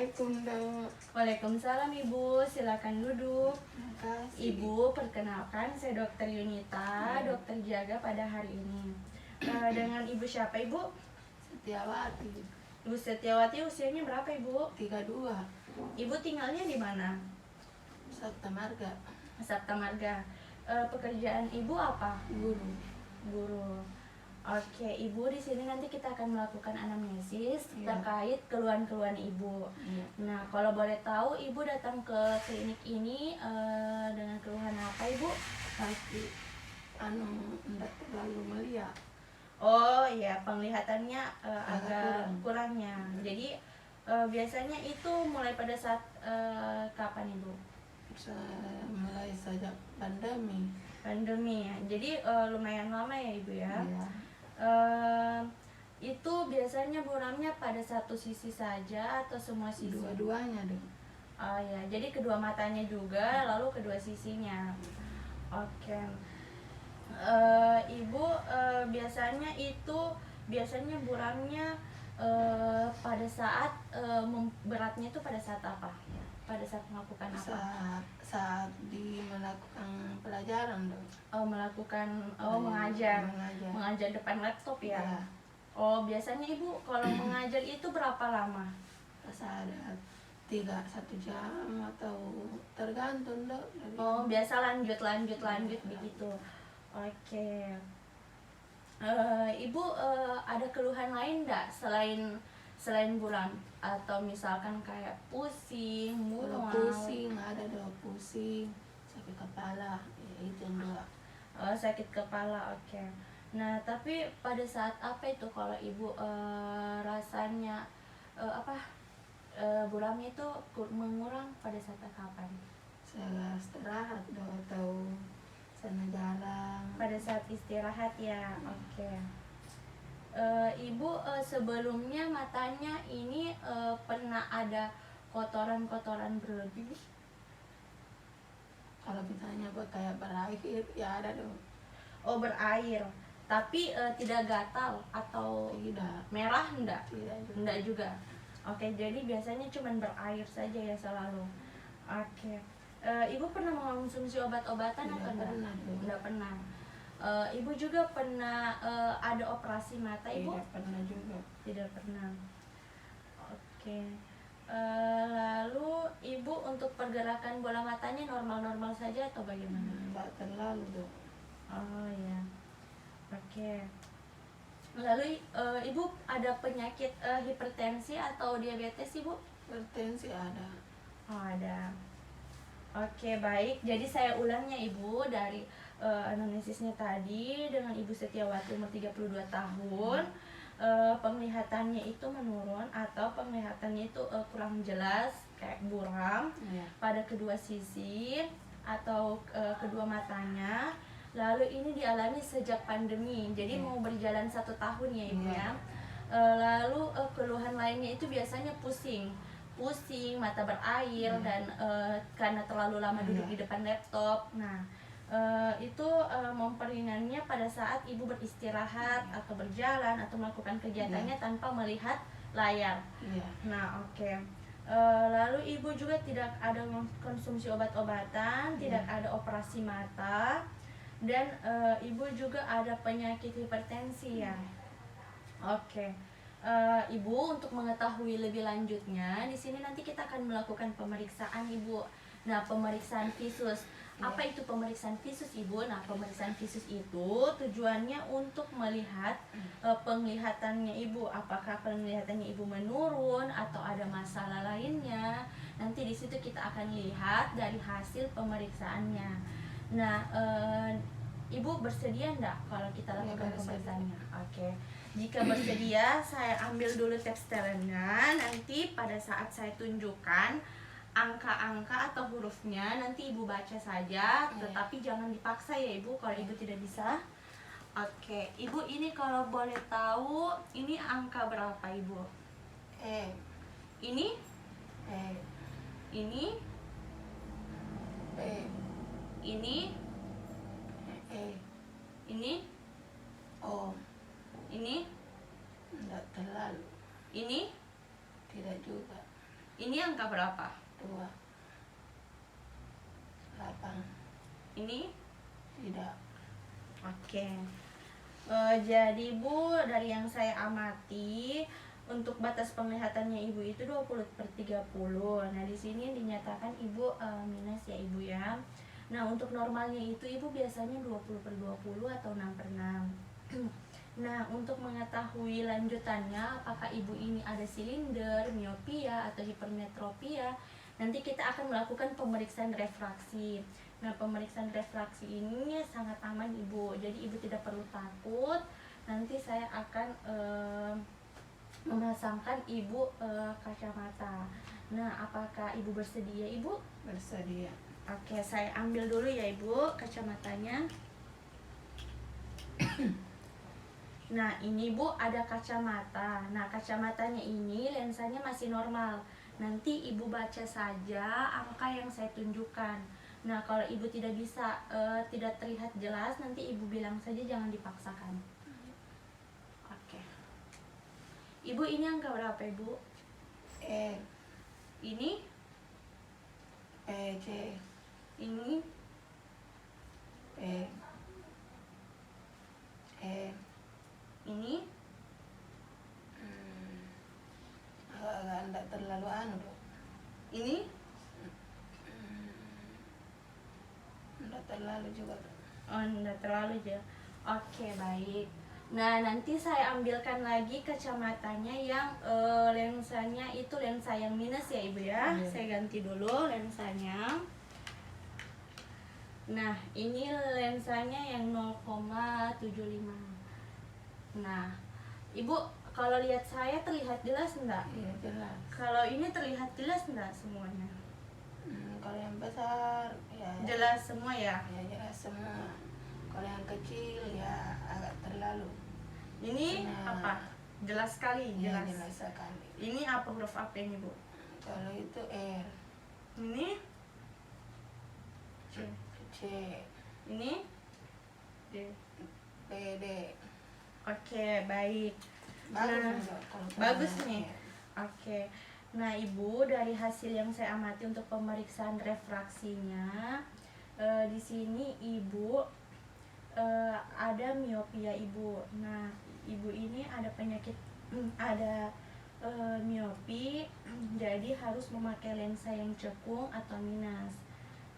Assalamualaikum dok. Waalaikumsalam Ibu, silakan duduk. Makasih. Ibu, perkenalkan saya Dokter Yunita, dokter jaga pada hari ini. Dengan Ibu siapa Ibu? Setiawati. Ibu Setiawati usianya berapa Ibu? 32. Ibu tinggalnya di mana? Sabta Marga. Sabta Marga. Pekerjaan Ibu apa? Guru. Guru. Oke, Ibu di sini nanti kita akan melakukan anamnesis Iya. terkait keluhan-keluhan Ibu. Iya. Nah, kalau boleh tahu Ibu datang ke klinik ini dengan keluhan apa Ibu? Kaki enggak terlalu melihat. Oh iya, penglihatannya agak kurang. kurangnya. Jadi biasanya itu mulai pada saat kapan Ibu? Mulai sejak pandemi. Pandemi ya. Jadi lumayan lama ya Ibu ya. Iya. Itu biasanya buramnya pada satu sisi saja atau semua sisi? Dua-duanya dok. Oh ya, jadi kedua matanya juga, lalu kedua sisinya. Oke. Ibu biasanya buramnya pada saat beratnya itu pada saat apa? Pada saat melakukan apa? Saat melakukan pelajaran dok. Mengajar depan laptop ya. Iya. Oh, biasanya Ibu kalau mengajar itu berapa lama? Ada 1 jam atau tergantung dok. Oh, biasa lanjut begitu. Oke. Ibu ada keluhan lain enggak selain buram atau misalkan kayak pusing, mual? Pusing ada dok, pusing, sakit kepala, ya itu yang dua. Sakit kepala, oke. Nah, tapi pada saat apa itu kalau Ibu rasanya buramnya itu mengurang pada saat kapan? Saya istirahat dok, atau sana jalan. Pada saat istirahat ya, oke. Ibu sebelumnya matanya ini pernah ada kotoran-kotoran berlebih? Kalau misalnya buat kayak berakhir ya ada dok. Oh, berair. Tapi tidak gatal atau Tidak. merah enggak? Tidak juga. Enggak juga. Oke, jadi biasanya cuma berair saja ya selalu. Oke. Ibu pernah mengonsumsi obat-obatan atau enggak? Enggak pernah. Ibu juga pernah ada operasi mata Ibu? Tidak pernah juga. Tidak pernah. Oke. Lalu Ibu untuk pergerakan bola matanya normal-normal saja atau bagaimana? Enggak terlalu dok. Oh ya. Oke. Lalu Ibu ada penyakit hipertensi atau diabetes Ibu? Hipertensi ada. Oh, ada. Oke, baik. Jadi saya ulangnya Ibu dari anamnesisnya tadi dengan Ibu Setiawati umur 32 tahun. Penglihatannya itu menurun atau penglihatannya itu kurang jelas kayak buram pada kedua sisi atau kedua matanya. Lalu ini dialami sejak pandemi, jadi mau berjalan 1 tahun ya Ibu ya. Lalu keluhan lainnya itu biasanya pusing, mata berair dan karena terlalu lama duduk di depan laptop. Nah, itu memperingannya pada saat Ibu beristirahat atau berjalan atau melakukan kegiatannya tanpa melihat layar. Nah, oke. Lalu Ibu juga tidak ada konsumsi obat-obatan, tidak ada operasi mata, dan Ibu juga ada penyakit hipertensi ya. Oke. Ibu untuk mengetahui lebih lanjutnya di sini nanti kita akan melakukan pemeriksaan Ibu. Nah, pemeriksaan visus. Apa itu pemeriksaan visus Ibu? Nah, pemeriksaan visus itu tujuannya untuk melihat penglihatannya Ibu. Apakah penglihatannya Ibu menurun atau ada masalah lainnya? Nanti di situ kita akan lihat dari hasil pemeriksaannya. Nah, Ibu bersedia enggak kalau kita lakukan pemeriksaannya? Oke. Jika bersedia, saya ambil dulu tes sterilnya. Nanti pada saat saya tunjukkan angka-angka atau hurufnya, nanti Ibu baca saja, tetapi jangan dipaksa ya Ibu kalau Ibu tidak bisa. Oke, Ibu ini kalau boleh tahu, ini angka berapa Ibu? Ini? Ini? Ini? Ini? Ini? Ini? Enggak terlalu. Ini? Tidak juga. Ini angka berapa? 2, 8. Ini? Tidak. Oke. Jadi Bu, dari yang saya amati untuk batas penglihatannya Ibu itu 20/30. Nah, di sini dinyatakan Ibu minus ya Ibu ya. Nah, untuk normalnya itu Ibu biasanya 20/20 atau 6/6. Nah, untuk mengetahui lanjutannya apakah Ibu ini ada silinder, miopia atau hipermetropia, nanti kita akan melakukan pemeriksaan refraksi. Nah, pemeriksaan refraksi ini sangat aman Ibu, jadi Ibu tidak perlu takut. Nanti saya akan memasangkan Ibu kacamata. Nah, apakah Ibu bersedia Ibu? Bersedia. Oke, saya ambil dulu ya Ibu kacamatanya. Nah, ini Bu ada kacamata. Nah, kacamatanya ini lensanya masih normal. Nanti Ibu baca saja angka yang saya tunjukkan. Nah, kalau Ibu tidak bisa, tidak terlihat jelas, nanti Ibu bilang saja, jangan dipaksakan. Oke. Ibu ini angka berapa Ibu? E, Ini? PJ, Ini? P, E. Ini? Agak enggak terlalu anu, Dok. Ini? Enggak terlalu juga, Dok. Oh, enggak terlalu ya. Oke, baik. Nah, nanti saya ambilkan lagi kacamatanya yang lensanya itu lensa yang minus ya Ibu ya. Iya. Saya ganti dulu lensanya. Nah, ini lensanya yang 0,75. Nah, Ibu kalau lihat saya terlihat jelas enggak? Iya, jelas. Kalau ini terlihat jelas enggak semuanya? Kalau yang besar, ya Jelas semua ya? ya jelas semua. Kalau yang kecil, ya agak terlalu. Ini Nah, apa? Jelas sekali, ya, jelas. jelas sekali. Ini apa huruf apa ini Bu? Kalau itu R, Ini C. C, Ini D. P, D. Oke, baik. Bagus Nah, nih, Dok, kalau bagus kamu- nih. ya. Oke. Nah, Ibu, dari hasil yang saya amati untuk pemeriksaan refraksinya, di sini Ibu ada miopia Ibu. Nah, Ibu ini ada penyakit ada miopi, jadi harus memakai lensa yang cekung atau minus.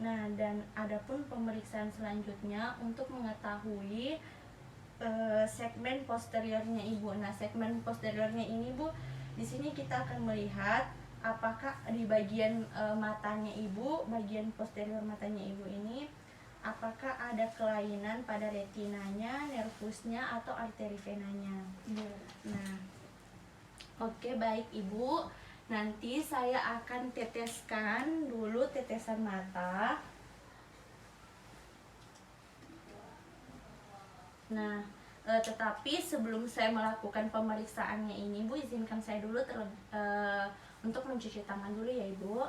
Nah, dan adapun pemeriksaan selanjutnya untuk mengetahui segmen posteriornya Ibu. Nah, segmen posteriornya ini Bu, di sini kita akan melihat apakah di bagian matanya Ibu, bagian posterior matanya Ibu ini, apakah ada kelainan pada retinanya, nervusnya atau arteri venanya. Iya. Nah, oke, baik Ibu. Nanti saya akan teteskan dulu tetesan mata. Nah, tetapi sebelum saya melakukan pemeriksaannya ini, Bu, izinkan saya dulu untuk mencuci tangan dulu ya, Ibu.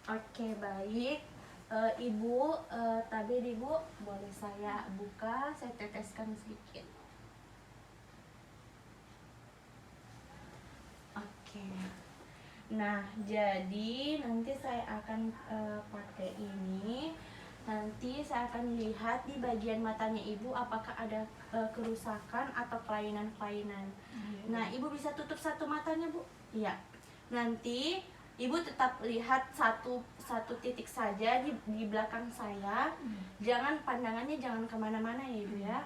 Oke, baik. Ibu, tabir Ibu, boleh saya buka, saya teteskan sedikit. Oke. Nah, jadi nanti saya akan pakai ini. Nanti saya akan lihat di bagian matanya Ibu apakah ada kerusakan atau kelainan-kelainan. Nah, Ibu bisa tutup satu matanya, Bu? Iya. Nanti Ibu tetap lihat satu titik saja di belakang saya. Jangan pandangannya jangan kemana-mana ya Ibu ya.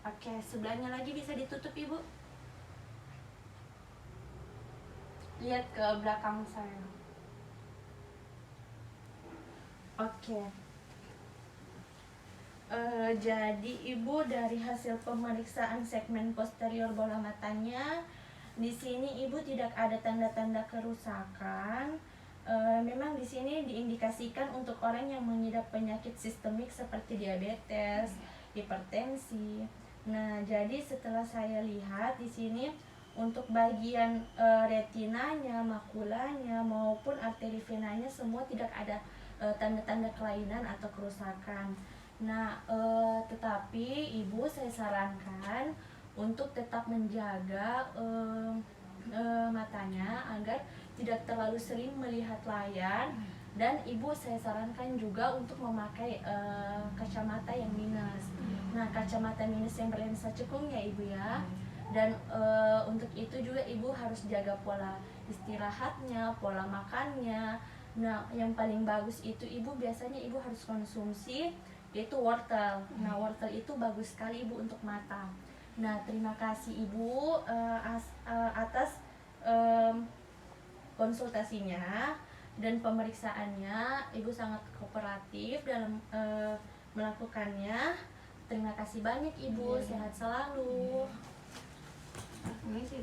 Oke, sebelahnya lagi bisa ditutup Ibu. Lihat ke belakang saya. Oke. Jadi Ibu dari hasil pemeriksaan segmen posterior bola matanya, di sini Ibu tidak ada tanda-tanda kerusakan. Memang di sini diindikasikan untuk orang yang mengidap penyakit sistemik seperti diabetes, hipertensi. Nah, jadi setelah saya lihat di sini untuk bagian retinanya, makulanya maupun arteri venanya semua tidak ada tanda-tanda kelainan atau kerusakan. Nah, tetapi ibu saya sarankan untuk tetap menjaga matanya agar tidak terlalu sering melihat layar, dan ibu saya sarankan juga untuk memakai kacamata yang minus. Nah, kacamata minus yang berlensa cekung ya ibu ya. Dan untuk itu juga ibu harus jaga pola istirahatnya, pola makannya. Nah, yang paling bagus itu ibu biasanya ibu harus konsumsi yaitu wortel. Nah, wortel itu bagus sekali ibu untuk mata. Nah, terima kasih ibu atas konsultasinya dan pemeriksaannya. Ibu sangat kooperatif dalam melakukannya. Terima kasih banyak ibu, sehat selalu. Ini sih